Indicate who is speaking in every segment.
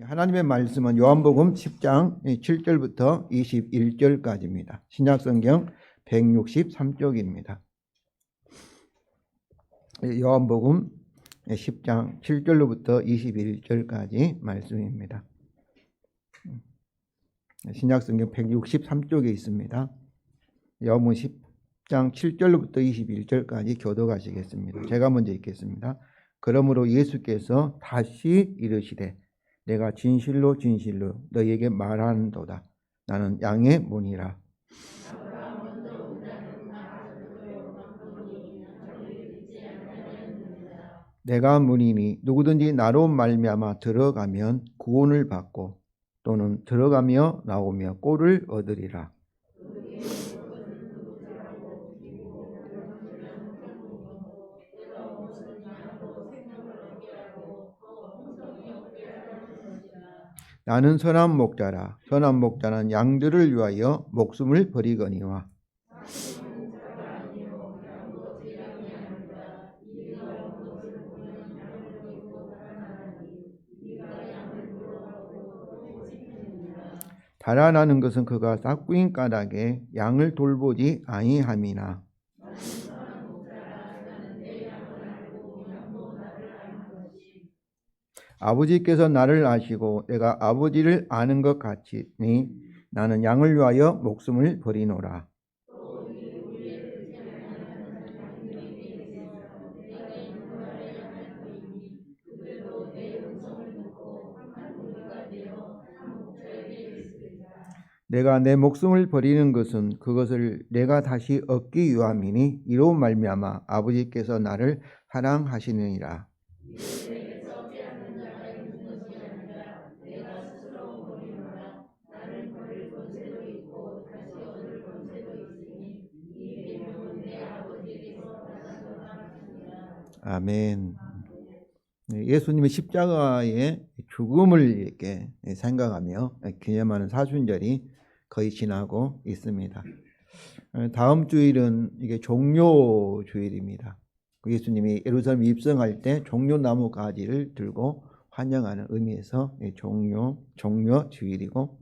Speaker 1: 하나님의 말씀은 요한복음 10장 7절부터 21절까지입니다. 신약성경 163쪽입니다. 요한복음 10장 7절로부터 21절까지 말씀입니다. 신약성경 163쪽에 있습니다. 요한복음 10장 7절로부터 21절까지 교독하시겠습니다. 제가 먼저 읽겠습니다. 그러므로 예수께서 다시 이르시되 내가 진실로 진실로 너희에게 말하는도다. 나는 양의 문이라. 내가 문이니 누구든지 나로 말미암아 들어가면 구원을 받고 또는 들어가며 나오며 꼴을 얻으리라. 나는 선한 목자라. 선한 목자는 양들을 위하여 목숨을 버리거니와 달아나는 것은 그가 싹구인 까닭에 양을 돌보지 아니함이나 아버지께서 나를 아시고 내가 아버지를 아는 것 같으니 나는 양을 위하여 목숨을 버리노라. 내가 내 목숨을 버리는 것은 그것을 내가 다시 얻기 위함이니 이로 말미암아 아버지께서 나를 사랑하시느니라. 아멘. 예수님의 십자가의 죽음을 이렇게 생각하며 기념하는 사순절이 거의 지나고 있습니다. 다음 주일은 이게 종료 주일입니다. 예수님이 예루살렘 입성할 때 종려나무 가지를 들고 환영하는 의미에서 종료 주일이고,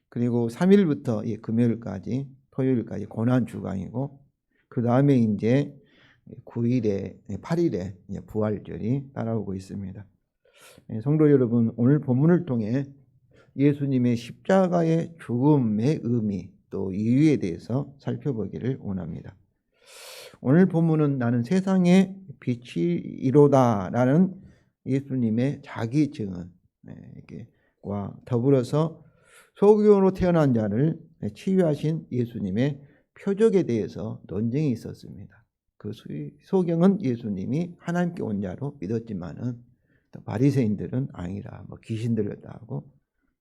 Speaker 1: 그리고 3일부터 금요일까지 토요일까지 고난 주간이고, 그 다음에 이제 9일에 8일에 부활절이 따라오고 있습니다. 성도 여러분, 오늘 본문을 통해 예수님의 십자가의 죽음의 의미 또 이유에 대해서 살펴보기를 원합니다. 오늘 본문은 나는 세상의 빛이로다 라는 예수님의 자기 증언과 더불어서 소경으로 태어난 자를 치유하신 예수님의 표적에 대해서 논쟁이 있었습니다. 그 소경은 예수님이 하나님께 온 자로 믿었지만은 바리새인들은 아니라 귀신 들렸다 하고,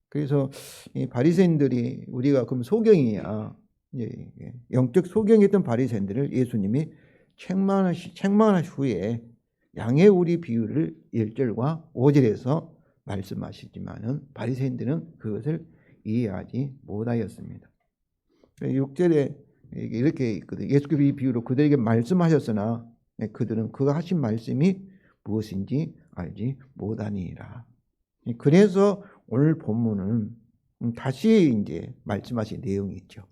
Speaker 1: 그래서 이 바리새인들이 우리가 그럼 소경이야, 영적 소경이었던 바리새인들을 예수님이 책망하신 후에 양의 우리 비유를 1절과 5절에서 말씀하시지만은 바리새인들은 그것을 이해하지 못하였습니다. 6절에 이렇게 있거든요. 예수께서 이 비유로 그들에게 말씀하셨으나 그들은 그가 하신 말씀이 무엇인지 알지 못하니라. 그래서 오늘 본문은 다시 이제 말씀하신 내용이 있죠.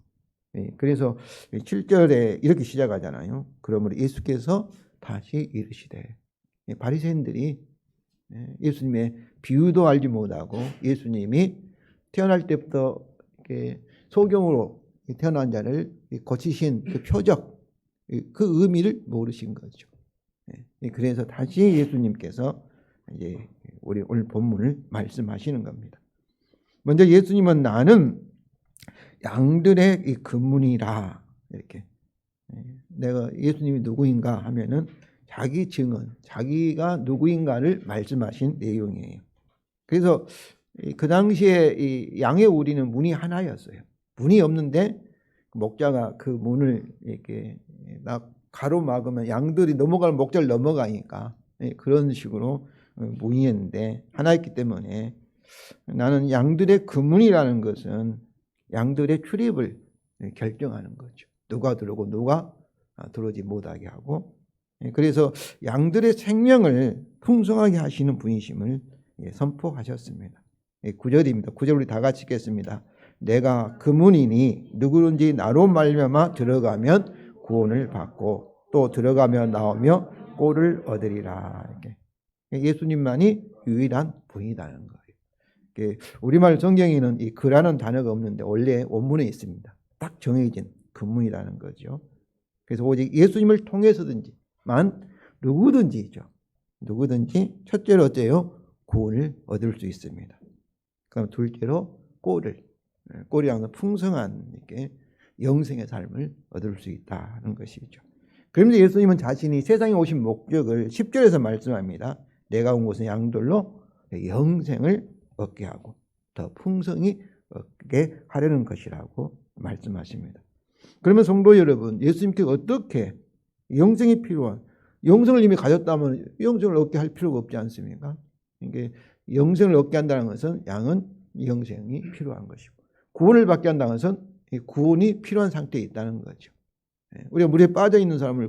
Speaker 1: 그래서 7절에 이렇게 시작하잖아요. 그러므로 예수께서 다시 이르시되, 바리새인들이 예수님의 비유도 알지 못하고 예수님이 태어날 때부터 소경으로 태어난 자를 고치신 그 표적, 그 의미를 모르신 거죠. 그래서 다시 예수님께서 이제 우리 오늘 본문을 말씀하시는 겁니다. 먼저 예수님은 나는 양들의 이 근문이라, 이렇게 내가 예수님이 누구인가 하면은 자기 증언, 자기가 누구인가를 말씀하신 내용이에요. 그래서 그 당시에 이 양의 우리는 문이 하나였어요. 문이 없는데 목자가 그 문을 이렇게 가로막으면 양들이 넘어가면 목자를 넘어가니까 그런 식으로 문이었는데 하나였기 때문에 나는 양들의 근문이라는 것은 양들의 출입을 결정하는 거죠. 누가 들어오고 누가 들어오지 못하게 하고, 그래서 양들의 생명을 풍성하게 하시는 분이심을 선포하셨습니다. 9절입니다. 9절 우리 다 같이 읽겠습니다. 내가 그 문이니 누구든지 나로 말미암아 들어가면 구원을 받고 또 들어가며 나오며 꼴을 얻으리라. 이렇게. 예수님만이 유일한 분이라는 거예요. 우리말 성경에는 이 그라는 단어가 없는데 원래 원문에 있습니다. 딱 정해진 그 문이라는 거죠. 그래서 오직 예수님을 통해서든지만 누구든지죠. 누구든지 첫째로 어때요? 구원을 얻을 수 있습니다. 그럼 둘째로 꼴이라는 건 풍성한 이렇게 영생의 삶을 얻을 수 있다는 것이죠. 그런데 예수님은 자신이 세상에 오신 목적을 10절에서 말씀합니다. 내가 온 것은 양들로 영생을 얻게 하고 더 풍성히 얻게 하려는 것이라고 말씀하십니다. 그러면 성도 여러분, 예수님께 어떻게 영생이 필요한, 영생을 이미 가졌다면 영생을 얻게 할 필요가 없지 않습니까? 이게 영생을 얻게 한다는 것은 양은 영생이 필요한 것이고, 구원을 받게 한다는 것은 구원이 필요한 상태에 있다는 거죠. 우리가 물에 빠져 있는 사람을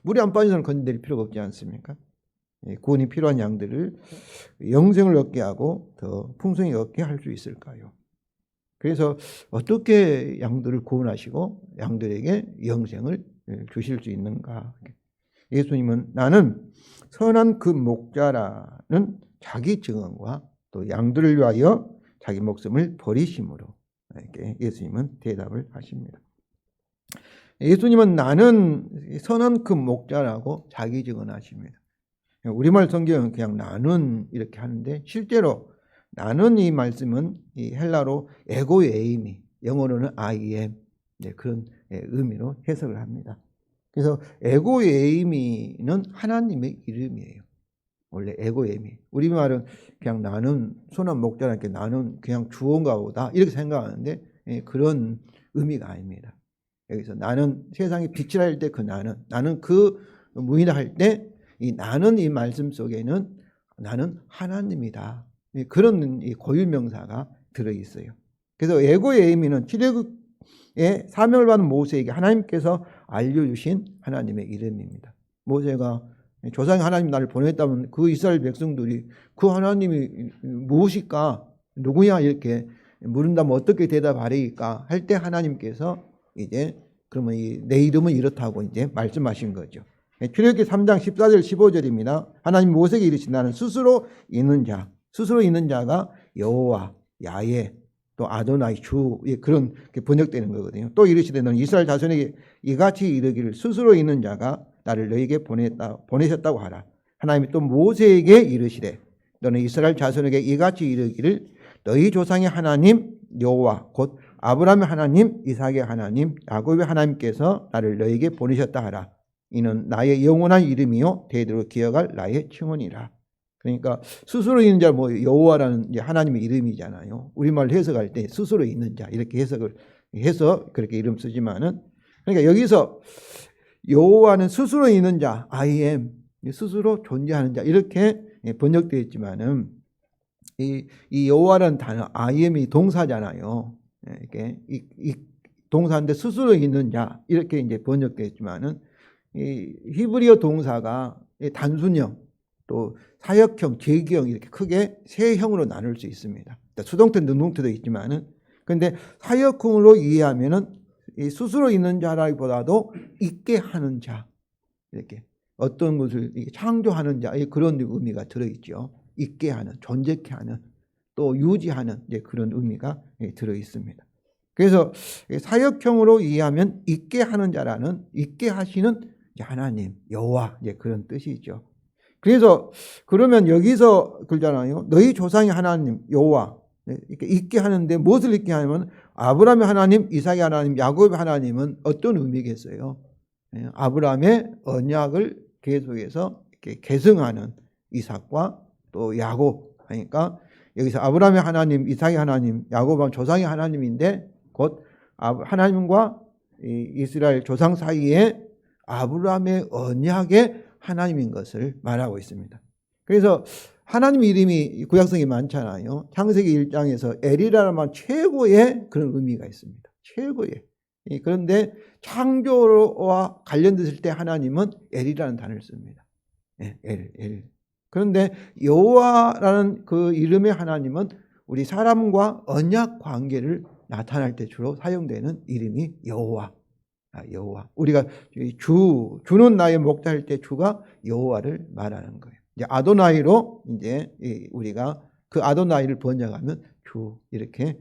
Speaker 1: 물에 안 빠진 사람을 건져낼 필요가 없지 않습니까? 구원이 필요한 양들을 영생을 얻게 하고 더 풍성히 얻게 할 수 있을까요? 그래서 어떻게 양들을 구원하시고 양들에게 영생을 주실 수 있는가? 예수님은 나는 선한 그 목자라는 자기 증언과 또 양들을 위하여 자기 목숨을 버리심으로 이렇게 예수님은 대답을 하십니다. 예수님은 나는 선한 그 목자라고 자기 증언하십니다. 우리말 성경은 그냥 나는 이렇게 하는데 실제로 나는 이 말씀은 이 헬라로 에고에이미, 영어로는 I am 그런 의미로 해석을 합니다. 그래서 에고에이미는 하나님의 이름이에요. 원래 에고에이미. 우리말은 그냥 나는 선한 목자라니까 나는 그냥 주어인가 보다 이렇게 생각하는데 그런 의미가 아닙니다. 여기서 나는 세상에 빛이라 할 때 그 나는 그 무인이라 할 때 이 나는 이 말씀 속에는 나는 하나님이다. 그런 이 고유명사가 들어있어요. 그래서 에고에이미는 출애굽의 사명을 받은 모세에게 하나님께서 알려주신 하나님의 이름입니다. 모세가 조상의 하나님 나를 보냈다면 그 이스라엘 백성들이 그 하나님이 무엇일까? 누구냐? 이렇게 물은다면 어떻게 대답하리까? 할 때 하나님께서 이제 그러면 내 이름은 이렇다고 이제 말씀하신 거죠. 출애굽기 3장 14절 15절입니다. 하나님 모세에게 이르신 나는 스스로 있는 자가 여호와, 야훼, 또 아도나이 주 그런 번역되는 거거든요. 또 이르시되 너는 이스라엘 자손에게 이같이 이르기를 스스로 있는 자가 나를 너에게 보내셨다고 하라. 하나님이 또 모세에게 이르시되 너는 이스라엘 자손에게 이같이 이르기를 너희 조상의 하나님 여호와 곧 아브라함의 하나님, 이삭의 하나님, 야곱의 하나님께서 나를 너에게 보내셨다 하라. 이는 나의 영원한 이름이요 대대로 기억할 나의 칭언이라. 그러니까 스스로 있는 자 여호와라는 이제 하나님의 이름이잖아요. 우리말로 해석할 때 스스로 있는 자 이렇게 해석을 해서 그렇게 이름 쓰지만은 그러니까 여기서 여호와는 스스로 있는 자 I am 스스로 존재하는 자 이렇게 번역되어 있지만은 이 여호와라는 단어 I am이 동사잖아요. 이렇게 이 동사인데 스스로 있는 자 이렇게 이제 번역되어 있지만은 이 히브리어 동사가 단순형 또 사역형, 제기형 이렇게 크게 세 형으로 나눌 수 있습니다. 수동태, 능동태도 있지만은 그런데 사역형으로 이해하면은 이 스스로 있는 자라기보다도 있게 하는 자 이렇게 어떤 것을 창조하는 자 그런 의미가 들어있죠. 있게 하는, 존재케 하는, 또 유지하는 이제 그런 의미가 들어 있습니다. 그래서 사역형으로 이해하면 있게 하는 자라는 있게 하시는 하나님, 여호와 이제 그런 뜻이죠. 그래서 그러면 여기서 그러잖아요. 너희 조상의 하나님 여호와 이렇게 있게 하는데 무엇을 있게 하냐면 아브라함의 하나님, 이삭의 하나님, 야곱의 하나님은 어떤 의미겠어요? 아브라함의 언약을 계속해서 이렇게 계승하는 이삭과 또 야곱 하니까 여기서 아브라함의 하나님, 이삭의 하나님, 야곱은 조상의 하나님인데 곧 하나님과 이스라엘 조상 사이에 아브라함의 언약의 하나님인 것을 말하고 있습니다. 그래서 하나님 이름이 구약성이 많잖아요. 창세기 1장에서 엘이라는 최고의 그런 의미가 있습니다. 최고의. 그런데 창조와 관련됐을 때 하나님은 엘이라는 단어를 씁니다. 엘. 그런데 여호와라는 그 이름의 하나님은 우리 사람과 언약 관계를 나타날 때 주로 사용되는 이름이 여호와. 여호와. 우리가 주는 나의 목자 할 때 주가 여호와를 말하는 거예요. 이제 아도나이로 이제 우리가 그 아도나이를 번역하면 주 이렇게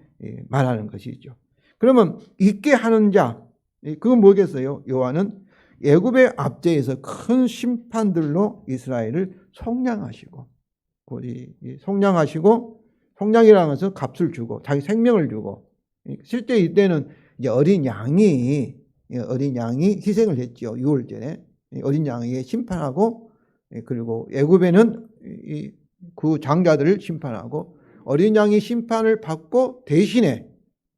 Speaker 1: 말하는 것이죠. 그러면 있게 하는 자, 그건 뭐겠어요? 여호와는 애굽의 압제에서 큰 심판들로 이스라엘을 속량하시고, 속량이라는 것은 값을 주고 자기 생명을 주고, 실제 이때는 이제 어린 양이 희생을 했죠. 6월절에 어린 양이 심판하고, 그리고 애굽에는 그 장자들을 심판하고, 어린 양이 심판을 받고 대신에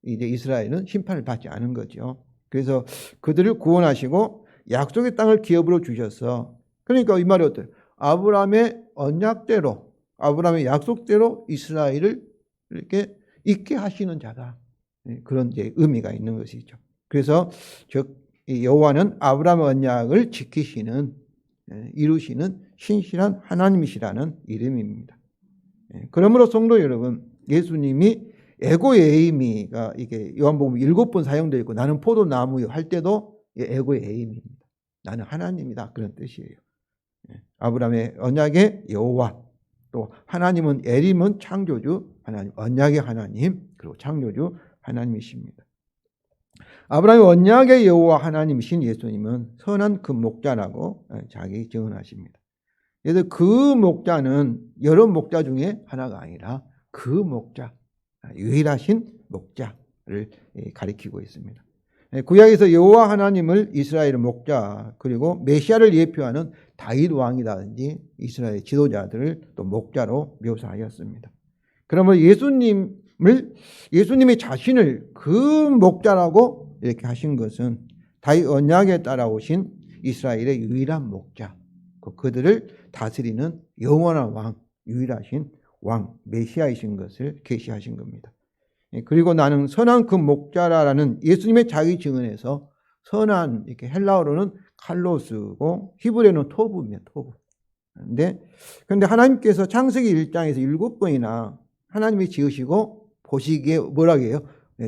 Speaker 1: 이제 이스라엘은 심판을 받지 않은 거죠. 그래서 그들을 구원하시고 약속의 땅을 기업으로 주셔서, 그러니까 이 말이 어때요? 아브라함의 언약대로, 아브라함의 약속대로 이스라엘을 이렇게 있게 하시는 자다. 그런 이제 의미가 있는 것이죠. 그래서 즉 여호와는 아브라함의 언약을 지키시는, 이루시는 신실한 하나님이시라는 이름입니다. 그러므로 성도 여러분, 예수님이 에고에이미가 이게 요한복음 7번 사용되어 있고, 나는 포도나무요 할 때도 에고에이미입니다. 나는 하나님이다, 그런 뜻이에요. 아브라함의 언약의 여호와, 또 하나님은 에림은 창조주 하나님, 언약의 하나님, 그리고 창조주 하나님이십니다. 아브라함의 언약의 여호와 하나님이신 예수님은 선한 그 목자라고 자기 증언하십니다. 그래서 그 목자는 여러 목자 중에 하나가 아니라 그 목자, 유일하신 목자를 가리키고 있습니다. 구약에서 여호와 하나님을 이스라엘의 목자, 그리고 메시아를 예표하는 다윗 왕이라든지 이스라엘 지도자들을 또 목자로 묘사하였습니다. 그러면 예수님이 자신을 그 목자라고 이렇게 하신 것은 다윗 언약에 따라오신 이스라엘의 유일한 목자, 그들을 다스리는 영원한 왕, 유일하신 왕, 메시아이신 것을 계시하신 겁니다. 그리고 나는 선한 그 목자라는 예수님의 자기 증언에서 선한, 이렇게 헬라어로는 칼로스고 히브리어는 토부입니다. 토부. 그런데 하나님께서 창세기 1장에서 7번이나 하나님이 지으시고 보시기에 뭐라고 해요?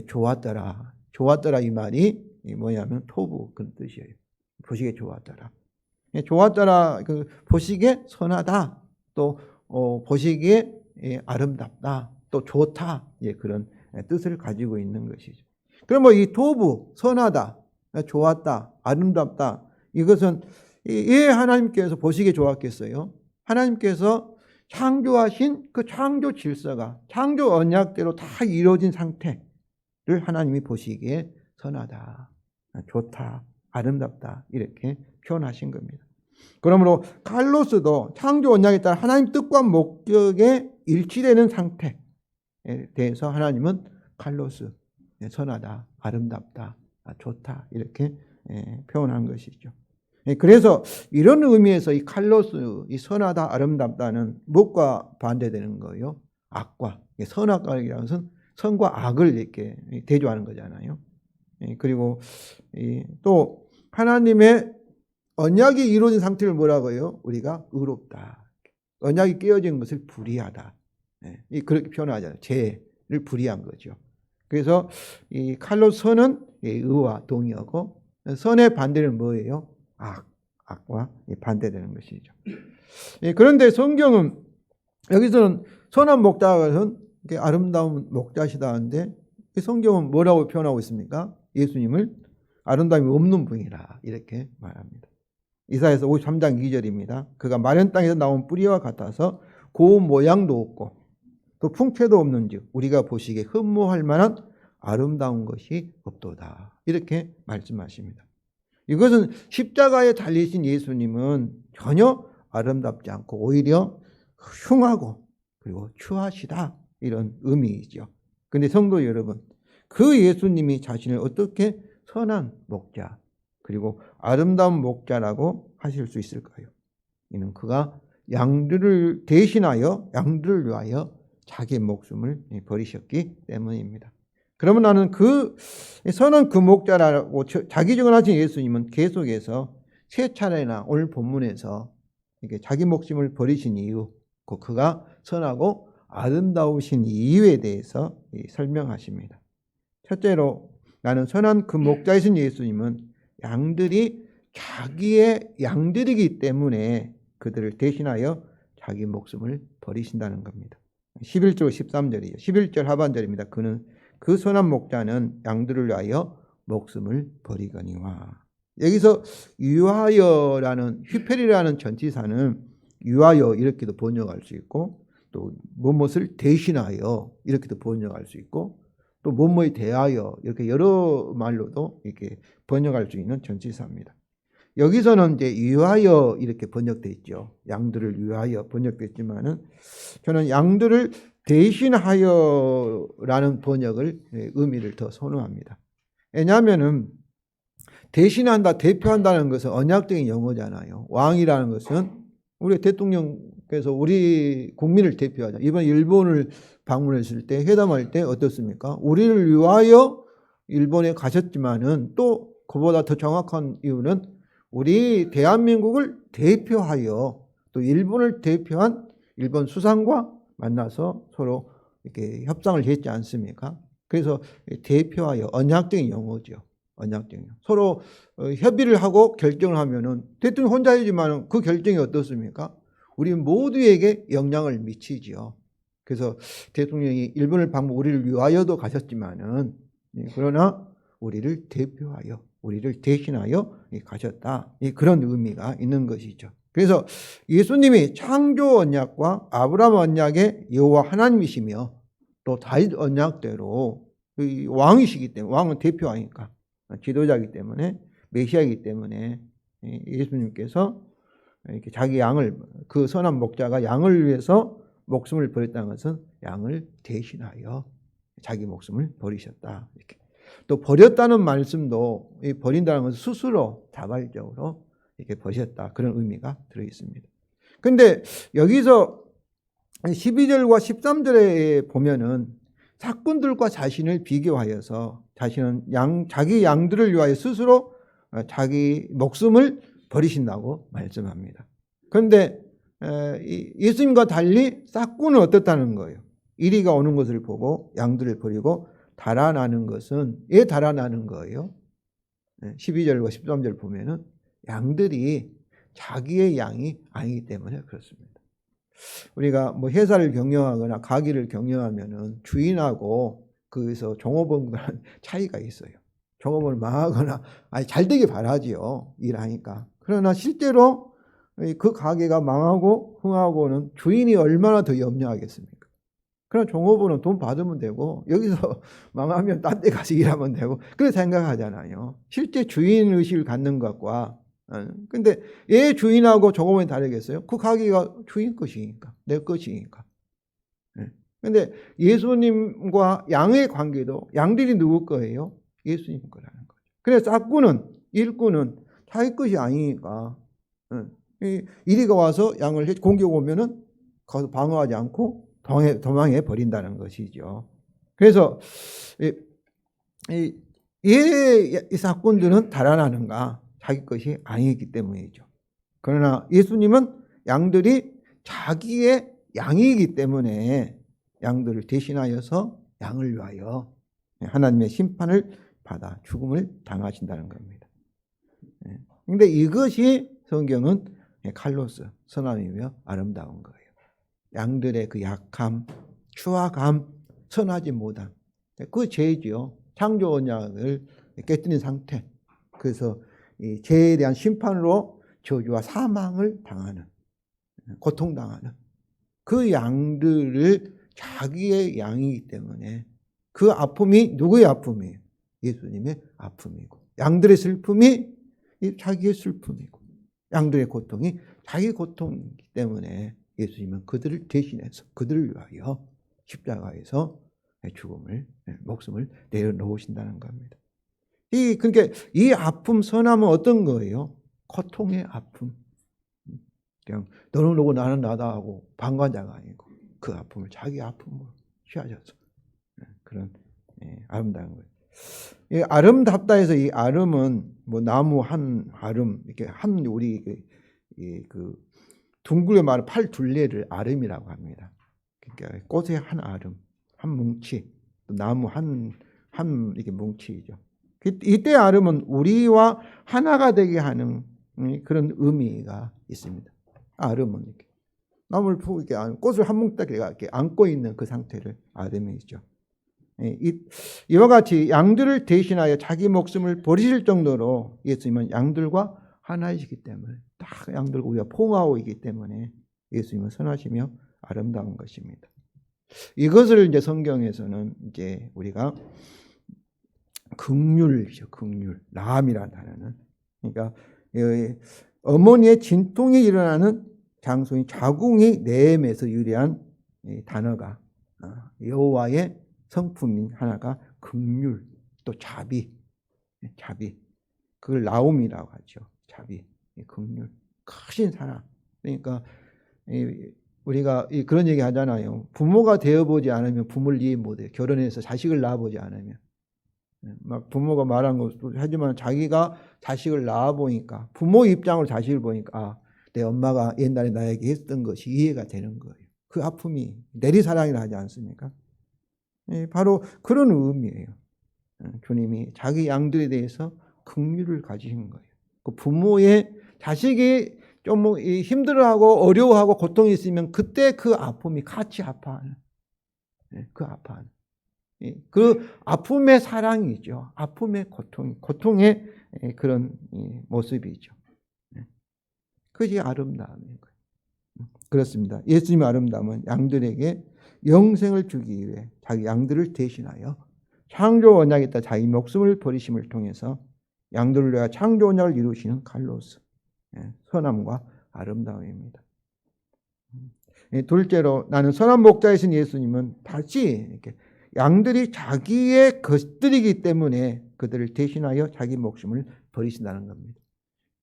Speaker 1: 좋았더라. 좋았더라, 이 말이 뭐냐면 토부, 그런 뜻이에요. 보시기에 좋았더라. 좋았더라, 보시기에 선하다, 또 보시기에 아름답다, 또 좋다, 그런 뜻을 가지고 있는 것이죠. 그럼 뭐 이 토부, 선하다, 좋았다, 아름답다, 이것은 왜 하나님께서 보시기에 좋았겠어요? 하나님께서 창조하신 그 창조 질서가 창조 언약대로 다 이루어진 상태를 하나님이 보시기에 선하다, 좋다, 아름답다, 이렇게 표현하신 겁니다. 그러므로 칼로스도 창조 언약에 따라 하나님 뜻과 목적에 일치되는 상태에 대해서 하나님은 칼로스, 선하다, 아름답다, 좋다, 이렇게 표현한 것이죠. 그래서 이런 의미에서 이 칼로스, 이 선하다, 아름답다는 무엇과 반대되는 거예요? 악과. 선악과라는 것은 선과 악을 이렇게 대조하는 거잖아요. 그리고 또 하나님의 언약이 이루어진 상태를 뭐라고 해요? 우리가 의롭다. 언약이 깨어진 것을 불의하다. 그렇게 표현하잖아요. 죄를 불의한 거죠. 그래서 이 칼로스 선은 의와 동의하고, 선의 반대는 뭐예요? 악과 반대되는 것이죠. 그런데 성경은 여기서는 선한 목자는 아름다운 목자시다 하는데, 성경은 뭐라고 표현하고 있습니까? 예수님을 아름다움이 없는 분이라 이렇게 말합니다. 이사야서 53장 2절입니다. 그가 마른 땅에서 나온 뿌리와 같아서 고운 모양도 없고 또 풍채도 없는즉 우리가 보시기에 흠모할 만한 아름다운 것이 없도다, 이렇게 말씀하십니다. 이것은 십자가에 달리신 예수님은 전혀 아름답지 않고 오히려 흉하고 그리고 추하시다, 이런 의미이죠. 그런데 성도 여러분, 그 예수님이 자신을 어떻게 선한 목자 그리고 아름다운 목자라고 하실 수 있을까요? 이는 그가 양들을 대신하여, 양들을 위하여 자기 목숨을 버리셨기 때문입니다. 그러면 나는 그 선한 그 목자라고 자기 증언하신 예수님은 계속해서 세 차례나 오늘 본문에서 이렇게 자기 목숨을 버리신 이유, 그가 선하고 아름다우신 이유에 대해서 설명하십니다. 첫째로 나는 선한 그 목자이신 예수님은 양들이 자기의 양들이기 때문에 그들을 대신하여 자기 목숨을 버리신다는 겁니다. 11절 13절이에요. 11절 하반절입니다. 그는 그 선한 목자는 양들을 위하여 목숨을 버리거니와. 여기서 위하여라는 휘펠이라는 전치사는 위하여 이렇게도 번역할 수 있고 또 무엇을 대신하여 이렇게도 번역할 수 있고 또 무엇에 대하여 이렇게 여러 말로도 이렇게 번역할 수 있는 전치사입니다. 여기서는 이제 위하여 이렇게 번역되어 있죠. 양들을 위하여 번역됐지만은 저는 양들을 대신하여라는 번역을 의미를 더 선호합니다. 왜냐하면은 대신한다, 대표한다는 것은 언약적인 용어잖아요. 왕이라는 것은 우리 대통령께서 우리 국민을 대표하자. 이번 일본을 방문했을 때 회담할 때 어떻습니까? 우리를 위하여 일본에 가셨지만은 또 그보다 더 정확한 이유는 우리 대한민국을 대표하여 또 일본을 대표한 일본 수상과 만나서 서로 이렇게 협상을 했지 않습니까? 그래서 대표하여 언약적인 용어죠. 언약적인 서로 협의를 하고 결정을 하면은 대통령 혼자이지만 그 결정이 어떻습니까? 우리 모두에게 영향을 미치지요. 그래서 대통령이 일본을 방문 우리를 위하여도 가셨지만은 그러나 우리를 대표하여 우리를 대신하여 가셨다. 그런 의미가 있는 것이죠. 그래서 예수님이 창조 언약과 아브라함 언약의 여호와 하나님이시며 또 다윗 언약대로 왕이시기 때문에 왕은 대표하니까 지도자이기 때문에 메시아이기 때문에 예수님께서 이렇게 자기 양을 그 선한 목자가 양을 위해서 목숨을 버렸다는 것은 양을 대신하여 자기 목숨을 버리셨다. 이렇게. 또 버렸다는 말씀도 버린다는 것은 스스로 자발적으로 이렇게 버렸다. 그런 의미가 들어 있습니다. 근데 여기서 12절과 13절에 보면은 사꾼들과 자신을 비교하여서 자신은 자기 양들을 위하여 스스로 자기 목숨을 버리신다고 말씀합니다. 그런데 예수님과 달리 싹꾼은 어떻다는 거예요? 이리가 오는 것을 보고 양들을 버리고 달아나는 것은 왜 달아나는 거예요? 12절과 13절 보면은 양들이 자기의 양이 아니기 때문에 그렇습니다. 우리가 뭐 회사를 경영하거나 가게를 경영하면은 주인하고 거기서 종업원과는 차이가 있어요. 종업원을 망하거나 잘 되길 바라지요. 일하니까. 그러나 실제로 그 가게가 망하고 흥하고는 주인이 얼마나 더 염려하겠습니까? 그럼 종업원은 돈 받으면 되고 여기서 망하면 딴 데 가서 일하면 되고 그렇게 생각하잖아요. 실제 주인의식을 갖는 것과 근데 왜 주인하고 종업원이 다르겠어요? 그 가게가 주인 것이니까 내 것이니까. 근데 예수님과 양의 관계도 양들이 누구 거예요? 예수님 거라는 거죠. 그래서 싹꾼은 일꾼은 자기 것이 아니니까 이리가 와서 양을 공격 오면은 거기서 방어하지 않고 도망해 버린다는 것이죠. 그래서 이 싹꾼들은 달아나는가? 자기 것이 아니기 때문이죠. 그러나 예수님은 양들이 자기의 양이기 때문에 양들을 대신하여서 양을 위하여 하나님의 심판을 받아 죽음을 당하신다는 겁니다. 그런데 이것이 성경은 칼로스, 선함이며 아름다운 거예요. 양들의 그 약함, 추악함, 선하지 못함. 그 죄지요. 창조 언약을 깨뜨린 상태. 그래서 이 죄에 대한 심판으로 저주와 사망을 당하는, 고통당하는 그 양들을 자기의 양이기 때문에 그 아픔이 누구의 아픔이에요? 예수님의 아픔이고 양들의 슬픔이 자기의 슬픔이고 양들의 고통이 자기 고통이기 때문에 예수님은 그들을 대신해서 그들을 위하여 십자가에서 죽음을 목숨을 내려놓으신다는 겁니다. 그러니까 이 아픔 선함은 어떤 거예요? 고통의 아픔. 그냥 너는 너고 나는 나다 하고 방관자가 아니고 그 아픔을 자기 아픔으로 취하셔서 그런 아름다운 거예요. 아름답다 해서 이 아름은 뭐 나무 한 아름 이렇게 한 우리 그 둥글게 말하는 팔 둘레를 아름이라고 합니다. 그러니까 꽃의 한 아름, 한 뭉치, 또 나무 한 이게 뭉치이죠. 이때 아름은 우리와 하나가 되게 하는 그런 의미가 있습니다. 아름은 이렇게 나무를 푸고 이렇게 꽃을 한 뭉딱 이렇게 안고 있는 그 상태를 아름이죠. 이와 같이 양들을 대신하여 자기 목숨을 버리실 정도로 예수님은 양들과 하나이시기 때문에 딱 양들과 우리가 포옹하고 있기 때문에 예수님은 선하시며 아름다운 것입니다. 이것을 이제 성경에서는 이제 우리가 긍휼이죠. 긍휼. 라함이라는 단어는. 그러니까 어머니의 진통이 일어나는 장소인 자궁이 내음에서 유래한 단어가 여호와의 성품인 하나가 긍휼, 또 자비. 그걸 나옴이라고 하죠. 자비, 긍휼, 크신 사랑. 그러니까 우리가 그런 얘기 하잖아요. 부모가 되어보지 않으면 부모를 이해 못해요. 결혼해서 자식을 낳아보지 않으면. 막 부모가 말한 것도 하지만 자기가 자식을 낳아보니까 부모 입장으로 자식을 보니까 내 엄마가 옛날에 나에게 했던 것이 이해가 되는 거예요. 그 아픔이 내리사랑이라 하지 않습니까? 바로 그런 의미예요. 주님이 자기 양들에 대해서 긍휼을 가지신 거예요. 그 부모의 자식이 좀 힘들어하고 어려워하고 고통이 있으면 그때 그 아픔이 같이 아파하는, 그 아파하는 그 아픔의 사랑이죠. 아픔의 고통의 그런 모습이죠. 그것이 아름다움인 거예요. 그렇습니다. 예수님의 아름다움은 양들에게 영생을 주기 위해 자기 양들을 대신하여 창조 언약에 따라 자기 목숨을 버리심을 통해서 양들을 위하여 창조 언약을 이루시는 칼로스, 선함과 아름다움입니다. 둘째로 나는 선한 목자이신 예수님은 다시 이렇게 양들이 자기의 것들이기 때문에 그들을 대신하여 자기 목숨을 버리신다는 겁니다.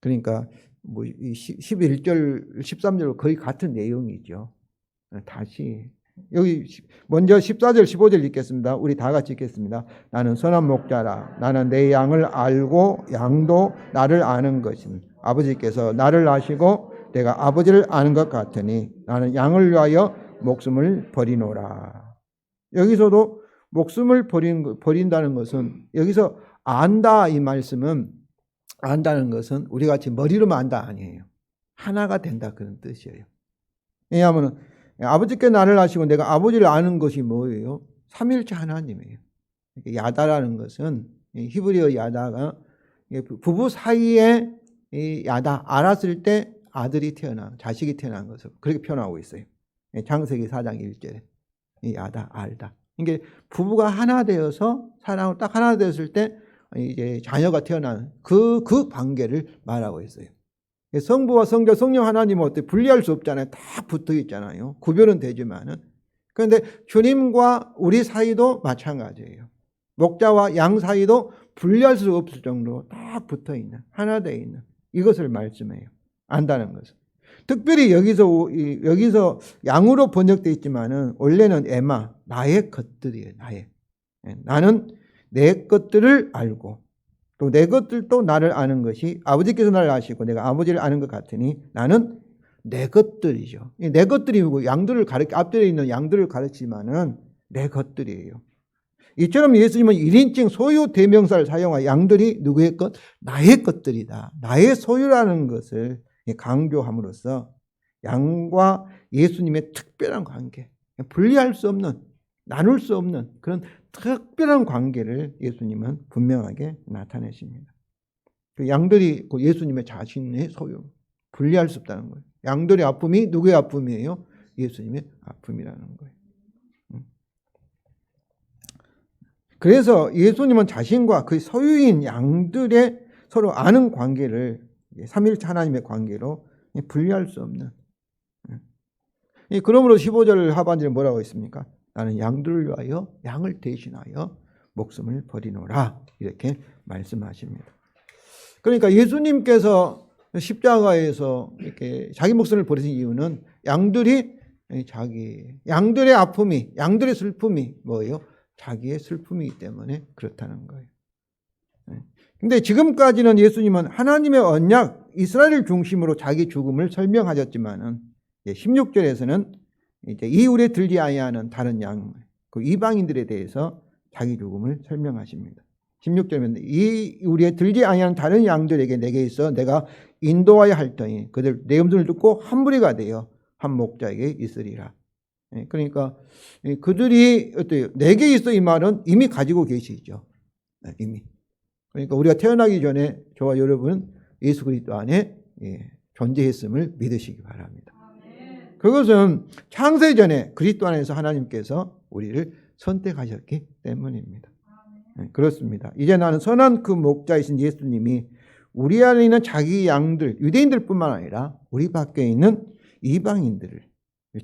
Speaker 1: 그러니까 뭐 11절, 13절 거의 같은 내용이죠. 다시 여기 먼저 14절, 15절 읽겠습니다. 우리 다 같이 읽겠습니다. 나는 선한 목자라. 나는 내 양을 알고 양도 나를 아는 것임. 아버지께서 나를 아시고 내가 아버지를 아는 것 같으니 나는 양을 위하여 목숨을 버리노라. 여기서도 목숨을 버린다는 것은 여기서 안다 이 말씀은 안다는 것은 우리 같이 머리로만 안다 아니에요. 하나가 된다 그런 뜻이에요. 왜냐하면 아버지께 나를 아시고 내가 아버지를 아는 것이 뭐예요? 삼위일체 하나님이에요. 야다라는 것은 히브리어 야다가 부부 사이에 야다 알았을 때 아들이 자식이 태어난 것을 그렇게 표현하고 있어요. 창세기 4장 1절에 야다 알다. 이게 부부가 하나 되어서 사랑으로 딱 하나 되었을 때 이제 자녀가 태어나는 그 관계를 말하고 있어요. 성부와 성자, 성령 하나님은 어때 분리할 수 없잖아요. 다 붙어 있잖아요. 구별은 되지만은. 그런데 주님과 우리 사이도 마찬가지예요. 목자와 양 사이도 분리할 수 없을 정도로 딱 붙어 있는, 하나 되어 있는 이것을 말씀해요. 안다는 것은. 특별히 여기서 양으로 번역되어 있지만은 원래는 에마, 나의 것들이에요. 나는 내 것들을 알고 또 내 것들도 나를 아는 것이 아버지께서 나를 아시고 내가 아버지를 아는 것 같으니 나는 내 것들이죠. 내 것들이 양들을 앞들에 있는 양들을 가르치지만은 내 것들이에요. 이처럼 예수님은 1인칭 소유 대명사를 사용하여 양들이 누구의 것? 나의 것들이다. 나의 소유라는 것을 강조함으로써 양과 예수님의 특별한 관계, 분리할 수 없는, 나눌 수 없는 그런 특별한 관계를 예수님은 분명하게 나타내십니다. 그 양들이 예수님의 자신의 소유, 분리할 수 없다는 거예요. 양들의 아픔이 누구의 아픔이에요? 예수님의 아픔이라는 거예요. 그래서 예수님은 자신과 그 소유인 양들의 서로 아는 관계를 삼위일체 하나님의 관계로 분리할 수 없는. 그러므로 15절 하반절에 뭐라고 했습니까? 나는 양들을 위하여 양을 대신하여 목숨을 버리노라 이렇게 말씀하십니다. 그러니까 예수님께서 십자가에서 이렇게 자기 목숨을 버리신 이유는 양들의 아픔이, 양들의 슬픔이 뭐예요? 자기의 슬픔이기 때문에 그렇다는 거예요. 근데 지금까지는 예수님은 하나님의 언약, 이스라엘을 중심으로 자기 죽음을 설명하셨지만은 16절에서는 이제 이 우리에 들지 아니하는 다른 양, 그 이방인들에 대해서 자기 죽음을 설명하십니다. 16절에 이 우리에 들지 아니하는 다른 양들에게 내게 있어 내가 인도하여 할 터니 그들 내 음성을 듣고 한 무리가 되어 한 목자에게 있으리라. 그러니까 그들이 어때요? 내게 있어 이 말은 이미 가지고 계시죠. 이미. 그러니까 우리가 태어나기 전에 저와 여러분은 예수 그리스도 안에 존재했음을 믿으시기 바랍니다. 그것은 창세 전에 그리스도 안에서 하나님께서 우리를 선택하셨기 때문입니다. 그렇습니다. 이제 나는 선한 그 목자이신 예수님이 우리 안에 있는 자기 양들, 유대인들뿐만 아니라 우리 밖에 있는 이방인들을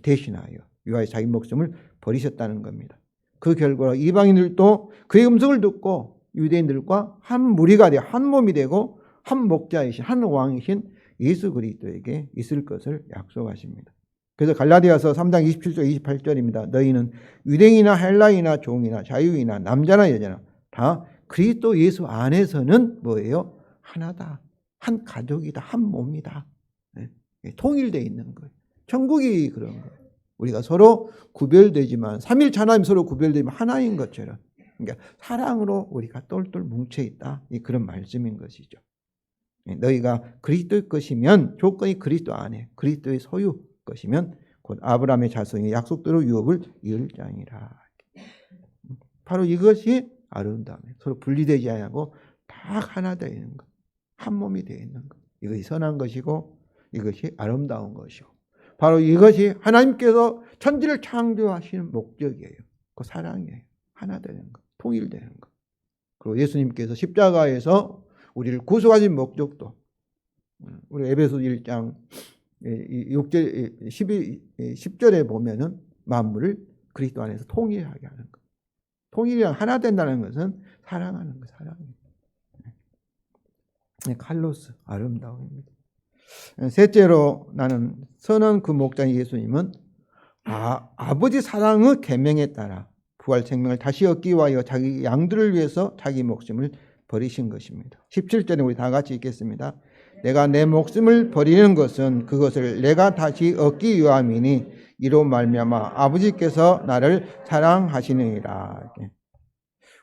Speaker 1: 대신하여 위하여 자기 목숨을 버리셨다는 겁니다. 그 결과로 이방인들도 그의 음성을 듣고 유대인들과 한 무리가 되어 한 몸이 되고 한 목자이신 한 왕이신 예수 그리스도에게 있을 것을 약속하십니다. 그래서 갈라디아서 3장 27절 28절입니다. 너희는 유대인이나 헬라이나 종이나 자유이나 남자나 여자나 다 그리스도 예수 안에서는 뭐예요? 하나다. 한 가족이다. 한 몸이다. 통일되어 있는 거예요. 천국이 그런 거예요. 우리가 서로 구별되지만 삼일체 하나님 서로 구별되지만 하나인 것처럼 그러니까 사랑으로 우리가 똘똘 뭉쳐있다. 그런 말씀인 것이죠. 너희가 그리스도의 것이면 조건이 그리스도 안에 그리스도의 소유 것이면 곧 아브라함의 자손이 약속대로 유업을 이을 자니라. 바로 이것이 아름다움이에요. 서로 분리되지 않고 다 하나 되어 있는 것. 한 몸이 되어 있는 것. 이것이 선한 것이고 이것이 아름다운 것이고 바로 이것이 하나님께서 천지를 창조하시는 목적이에요. 그 사랑이에요. 하나 되는 것. 통일되는 것. 그리고 예수님께서 십자가에서 우리를 구속하신 목적도 우리 에베소 1장 6절 10절에 보면은 만물을 그리스도 안에서 통일하게 하는 것. 통일이랑 하나 된다는 것은 사랑하는 것, 사랑이에요. 칼로스 아름다움입니다. 셋째로 나는 선한 그 목자인 예수님은 아버지 사랑의 계명에 따라 부활 생명을 다시 얻기 위하여 자기 양들을 위해서 자기 목숨을 버리신 것입니다. 17절에 우리 다 같이 읽겠습니다. 내가 내 목숨을 버리는 것은 그것을 내가 다시 얻기 위함이니 이로 말미암아 아버지께서 나를 사랑하시느니라.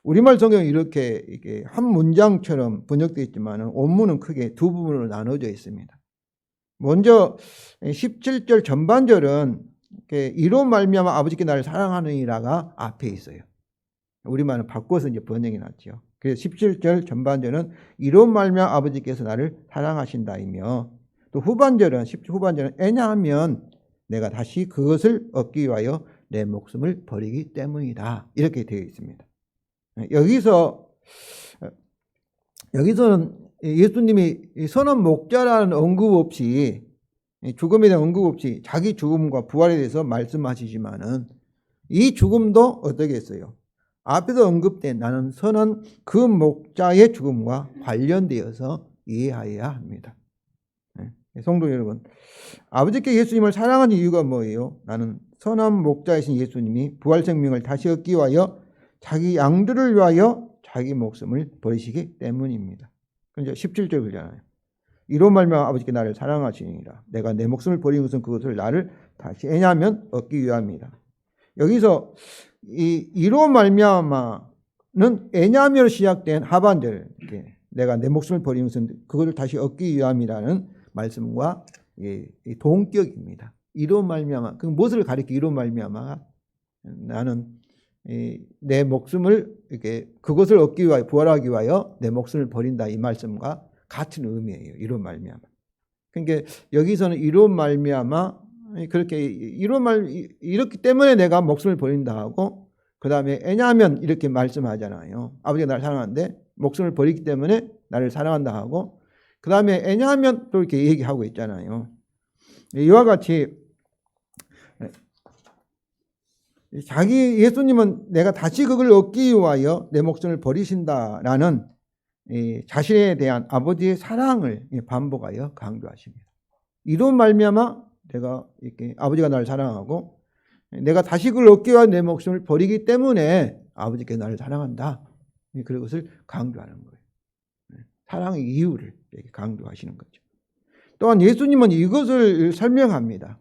Speaker 1: 우리말 성경은 이렇게 한 문장처럼 번역되어 있지만 원문은 크게 두 부분으로 나눠져 있습니다. 먼저 17절 전반절은 이로 말미암아 아버지께 나를 사랑하느니라가 앞에 있어요. 우리말은 바꿔서 이제 번역이 났죠. 그래서 17절 전반절은 이로 말미암아 아버지께서 나를 사랑하신다이며 또 후반절은 10절 후반절은 왜냐하면 내가 다시 그것을 얻기 위하여 내 목숨을 버리기 때문이다. 이렇게 되어 있습니다. 여기서는 예수님이 선한 목자라는 언급 없이 죽음에 대한 언급 없이 자기 죽음과 부활에 대해서 말씀하시지만은 이 죽음도 어떻게 했어요? 앞에서 언급된 나는 선한 그 목자의 죽음과 관련되어서 이해해야 합니다. 성도 여러분, 아버지께 예수님을 사랑하는 이유가 뭐예요? 나는 선한 목자이신 예수님이 부활 생명을 다시 얻기 위하여 자기 양들을 위하여 자기 목숨을 버리시기 때문입니다. 그런데 17절 그러잖아요. 이로 말미암아 아버지께 나를 사랑하시니라. 내가 내 목숨을 버린 것은 그것을 나를 다시 왜냐하면 얻기 위함이다. 여기서 이로 말미암아는 왜냐하면으로 시작된 하반절 내가 내 목숨을 버린 것은 그것을 다시 얻기 위함이라는 말씀과 동격입니다. 이로 말미암아 그 무엇을 가리켜 이로 말미암아 나는 내 목숨을 이렇게 그것을 얻기 위하여 부활하기 위하여 내 목숨을 버린다 이 말씀과 같은 의미예요. 이로 말미암아. 그러니까 여기서는 이로 말미암아 그렇게 이렇기 때문에 내가 목숨을 버린다 하고 그 다음에 왜냐하면 이렇게 말씀하잖아요. 아버지가 나를 사랑하는데 목숨을 버리기 때문에 나를 사랑한다 하고 그 다음에 왜냐하면 또 이렇게 얘기하고 있잖아요. 이와 같이 예수님은 내가 다시 그걸 얻기 위하여 내 목숨을 버리신다라는 자신에 대한 아버지의 사랑을 반복하여 강조하십니다. 이로 말미암아 내가 이렇게 아버지가 나를 사랑하고 내가 다시 그걸 얻기 위하여 내 목숨을 버리기 때문에 아버지께 나를 사랑한다. 그런 것을 강조하는 거예요. 사랑의 이유를 강조하시는 거죠. 또한 예수님은 이것을 설명합니다.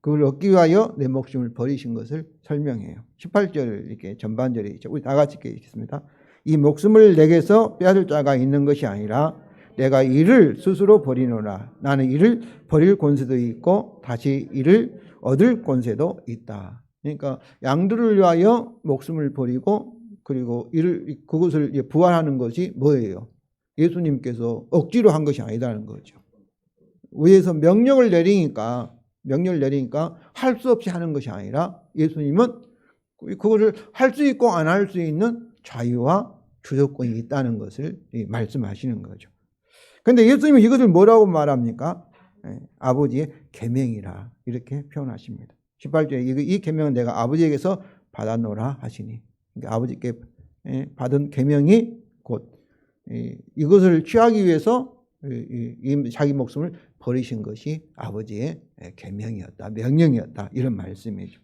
Speaker 1: 그걸 얻기 위하여 내 목숨을 버리신 것을 설명해요. 18절을 이렇게 전반절에 있죠. 우리 다 같이 읽겠습니다. 이 목숨을 내게서 빼앗을 자가 있는 것이 아니라 내가 이를 스스로 버리노라. 나는 이를 버릴 권세도 있고 다시 이를 얻을 권세도 있다. 그러니까 양들을 위하여 목숨을 버리고 그리고 그것을 부활하는 것이 뭐예요? 예수님께서 억지로 한 것이 아니다는 거죠. 위에서 명령을 내리니까 할 수 없이 하는 것이 아니라 예수님은 그것을 할 수 있고 안 할 수 있는 자유와 주도권이 있다는 것을 말씀하시는 거죠. 그런데 예수님은 이것을 뭐라고 말합니까? 아버지의 계명이라 이렇게 표현하십니다. 18절에 이 계명은 내가 아버지에게서 받았노라 하시니, 그러니까 아버지께 받은 계명이 곧 이것을 취하기 위해서 자기 목숨을 버리신 것이 아버지의 계명이었다, 명령이었다, 이런 말씀이죠.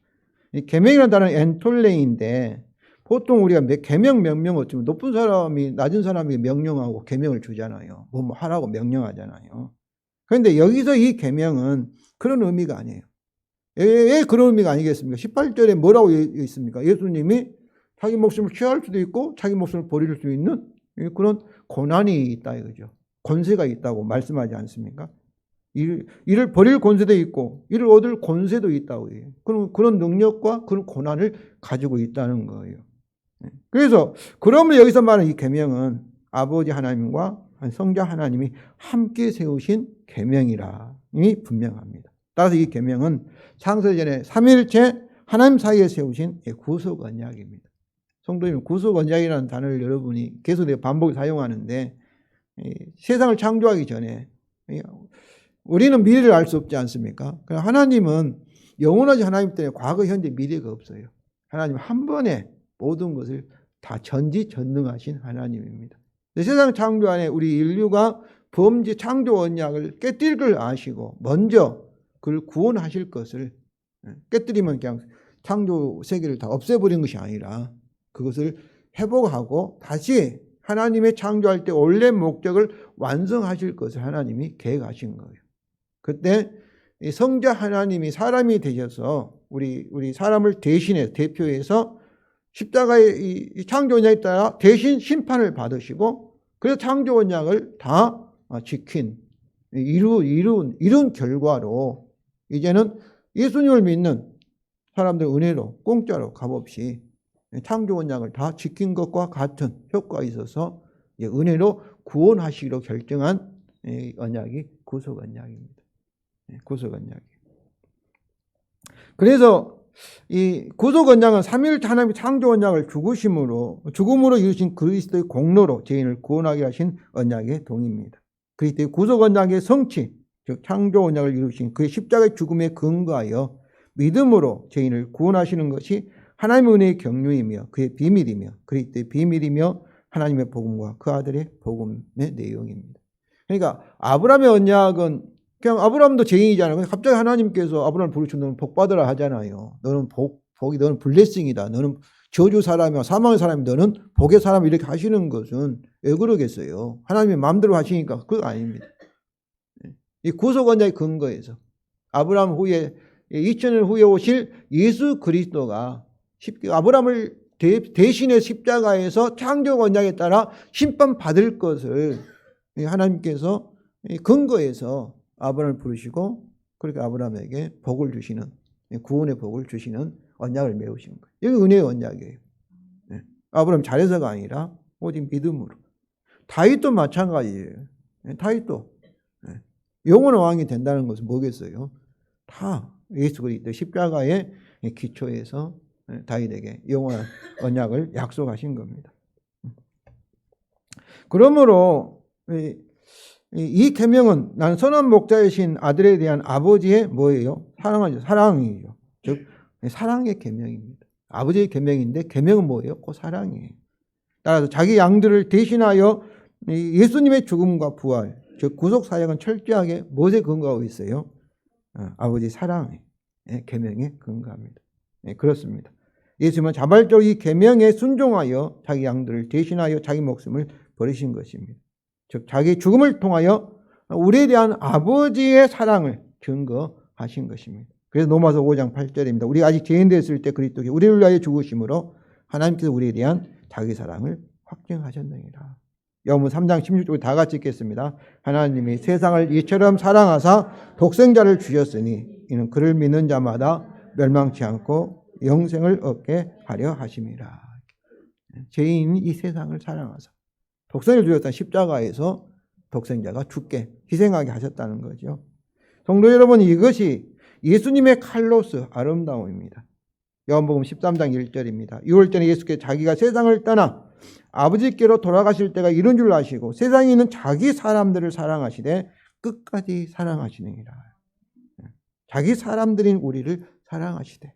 Speaker 1: 이 계명이라는 단어는 엔톨레인데 보통 우리가 계명, 명령 어쩌면 높은 사람이 낮은 사람이 명령하고 계명을 주잖아요. 뭐 하라고 명령하잖아요. 그런데 여기서 이 계명은 그런 의미가 아니에요. 왜 그런 의미가 아니겠습니까? 18절에 뭐라고 있습니까? 예수님이 자기 목숨을 취할 수도 있고 자기 목숨을 버릴 수 있는 그런 권한이 있다 이거죠. 권세가 있다고 말씀하지 않습니까? 이를 버릴 권세도 있고 이를 얻을 권세도 있다고 해요. 그런 능력과 그런 권한을 가지고 있다는 거예요. 그래서 그러면 여기서 말하는 이 계명은 아버지 하나님과 성자 하나님이 함께 세우신 계명이라니 분명합니다. 따라서 이 계명은 창세전에 삼위일체 하나님 사이에 세우신 구속 언약입니다. 성도님, 구속 언약이라는 단어를 여러분이 계속 반복 사용하는데 세상을 창조하기 전에 우리는 미래를 알 수 없지 않습니까? 하나님은 영원하지 하나님 때문에 과거, 현재, 미래가 없어요. 하나님 한 번에 모든 것을 다 전지전능하신 하나님입니다. 세상 창조 안에 우리 인류가 범죄 창조 언약을 깨뜨릴 걸 아시고 먼저 그걸 구원하실 것을, 깨뜨리면 그냥 창조 세계를 다 없애버린 것이 아니라 그것을 회복하고 다시 하나님의 창조할 때 원래 목적을 완성하실 것을 하나님이 계획하신 거예요. 그때 성자 하나님이 사람이 되셔서 우리 사람을 대신해 대표해서 십자가의 이 창조 언약에 따라 대신 심판을 받으시고 그래서 창조 언약을 다 지킨 이룬 결과로 이제는 예수님을 믿는 사람들 은혜로 공짜로 값없이 창조 언약을 다 지킨 것과 같은 효과가 있어서 은혜로 구원하시기로 결정한 언약이 구속 언약입니다. 구속 언약이. 그래서 이 구속 언약은 삼위일체 하나님의 창조 언약을 죽음으로 이루신 그리스도의 공로로 죄인을 구원하게 하신 언약의 동의입니다. 그리스도의 구속 언약의 성취, 즉 창조 언약을 이루신 그의 십자가의 죽음에 근거하여 믿음으로 죄인을 구원하시는 것이 하나님의 은혜의 경륜이며 그의 비밀이며 그리스도의 비밀이며 하나님의 복음과 그 아들의 복음의 내용입니다. 그러니까 아브라함의 언약은 그냥 아브라함도 죄인이잖아요. 갑자기 하나님께서 아브라함을 부르시고 너는 복 받으라 하잖아요. 너는 너는 블레싱이다. 너는 저주 사람이야. 사망의 사람이 너는 복의 사람 이렇게 하시는 것은 왜 그러겠어요? 하나님의 마음대로 하시니까 그거 아닙니다. 이 구속 언약의 근거에서 아브라함 후에 2000년 후에 오실 예수 그리스도가 아브라함을 대신해 십자가에서 창조 언약에 따라 심판받을 것을 하나님께서 근거해서 아브라함을 부르시고 그렇게 아브라함에게 복을 주시는, 구원의 복을 주시는 언약을 메우신 거예요. 이게 은혜의 언약이에요. 아브라함 잘해서가 아니라 오직 믿음으로. 다윗도 마찬가지예요. 다윗도 영원한 왕이 된다는 것은 뭐겠어요? 다 예수 그리스도 십자가의 기초에서 다윗에게 영원한 언약을 약속하신 겁니다. 그러므로 이 계명은 나는 선한 목자이신 아들에 대한 아버지의 뭐예요? 사랑이죠. 즉 사랑의 계명입니다. 아버지의 계명인데 계명은 뭐예요? 그 사랑이에요. 따라서 자기 양들을 대신하여 예수님의 죽음과 부활, 즉 구속 사역은 철저하게 무엇에 근거하고 있어요? 아버지 사랑의 계명에 근거합니다. 그렇습니다. 예수님은 자발적으로 이 계명에 순종하여 자기 양들을 대신하여 자기 목숨을 버리신 것입니다. 즉 자기 죽음을 통하여 우리에 대한 아버지의 사랑을 증거하신 하신 것입니다. 그래서 로마서 5장 8절입니다. 우리가 아직 죄인 되었을 때 그리스도께 우리를 위하여 죽으심으로 하나님께서 우리에 대한 자기 사랑을 확증하셨느니라. 요한복음 3장 16절 다 같이 읽겠습니다. 하나님이 세상을 이처럼 사랑하사 독생자를 주셨으니 이는 그를 믿는 자마다 멸망치 않고 영생을 얻게 하려 하심이라. 죄인이 이 세상을 사랑하사 독생자를 주셨다는 십자가에서 독생자가 죽게 희생하게 하셨다는 거죠. 성도 여러분, 이것이 예수님의 칼로스 아름다움입니다. 요한복음 13장 1절입니다. 6월 전에 예수께서 자기가 세상을 떠나 아버지께로 돌아가실 때가 이른 줄 아시고 세상에 있는 자기 사람들을 사랑하시되 끝까지 사랑하시느니라. 자기 사람들인 우리를 사랑하시되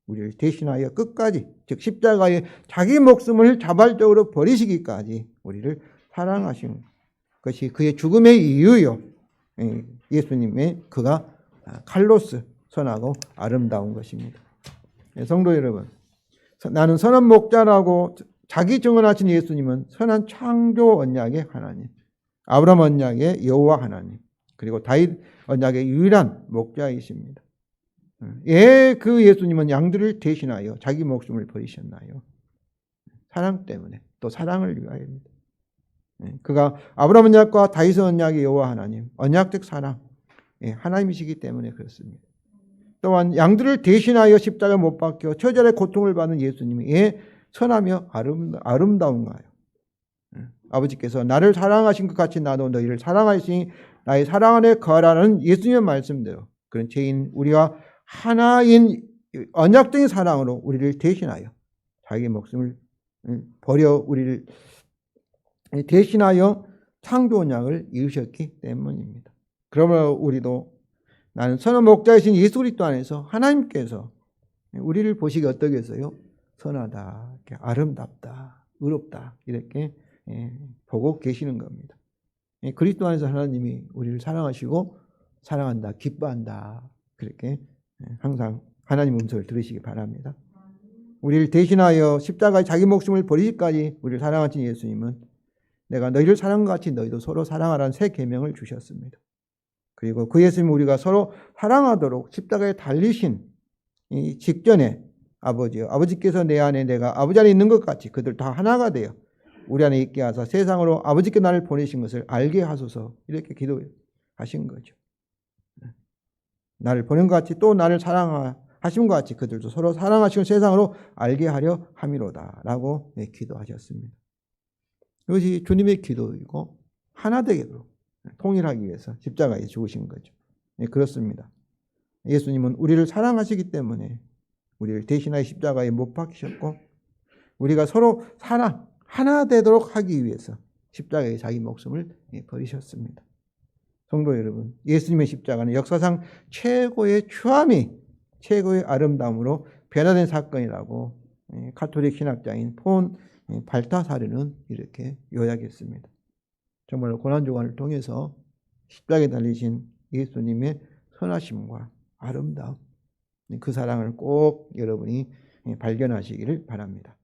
Speaker 1: 우리를 대신하여 끝까지, 즉 십자가에 자기 목숨을 자발적으로 버리시기까지 우리를 사랑하신 것이 그의 죽음의 이유요. 예수님의 그가 칼로스 선하고 아름다운 것입니다. 성도 여러분, 나는 선한 목자라고 자기 증언하신 예수님은 선한 창조 언약의 하나님, 아브라함 언약의 여호와 하나님, 그리고 다윗 언약의 유일한 목자이십니다. 그 예수님은 양들을 대신하여 자기 목숨을 버리셨나요? 사랑 때문에, 또 사랑을 위하여입니다. 그가 아브라함 언약과 다윗 언약의 여호와 하나님, 언약적 사랑, 하나님이시기 때문에 그렇습니다. 또한 양들을 대신하여 십자가에 못 박혀 처절의 고통을 받는 예수님이 선하며 아름다운가요? 아버지께서 나를 사랑하신 것 같이 나도 너희를 사랑하시니 나의 사랑 안에 거하라는 예수님의 말씀대로 그런 죄인 우리와 하나인 언약적인 사랑으로 우리를 대신하여 자기 목숨을 버려 우리를 대신하여 창조 언약을 이루셨기 때문입니다. 그러므로 우리도 나는 선한 목자이신 예수 그리스도 안에서 하나님께서 우리를 보시기 어떻겠어요? 선하다, 아름답다, 의롭다 이렇게 보고 계시는 겁니다. 그리스도 안에서 하나님이 우리를 사랑하시고 사랑한다, 기뻐한다 그렇게 항상 하나님 음성을 들으시기 바랍니다. 우리를 대신하여 십자가에 자기 목숨을 버리기까지 우리를 사랑하신 예수님은 내가 너희를 사랑한 것 같이 너희도 서로 사랑하라는 새 계명을 주셨습니다. 그리고 그 예수님 우리가 서로 사랑하도록 십자가에 달리신 이 직전에 아버지께서 내 안에 내가 아버지 안에 있는 것 같이 그들 다 하나가 되어 우리 안에 있게 하사 세상으로 아버지께 나를 보내신 것을 알게 하소서 이렇게 기도하신 거죠. 나를 보낸 것 같이 또 나를 사랑하신 것 같이 그들도 서로 사랑하시고 세상으로 알게 하려 함이로다 라고 기도하셨습니다. 이것이 주님의 기도이고 하나 되도록 통일하기 위해서 십자가에 죽으신 거죠. 그렇습니다. 예수님은 우리를 사랑하시기 때문에 우리를 대신하여 십자가에 못 박히셨고 우리가 서로 하나 되도록 하기 위해서 십자가에 자기 목숨을 버리셨습니다. 성도 여러분, 예수님의 십자가는 역사상 최고의 추함이 최고의 아름다움으로 변화된 사건이라고 가톨릭 신학자인 폰 발타사르는 이렇게 요약했습니다. 정말로 고난주간을 통해서 십자가에 달리신 예수님의 선하심과 아름다움, 그 사랑을 꼭 여러분이 발견하시기를 바랍니다.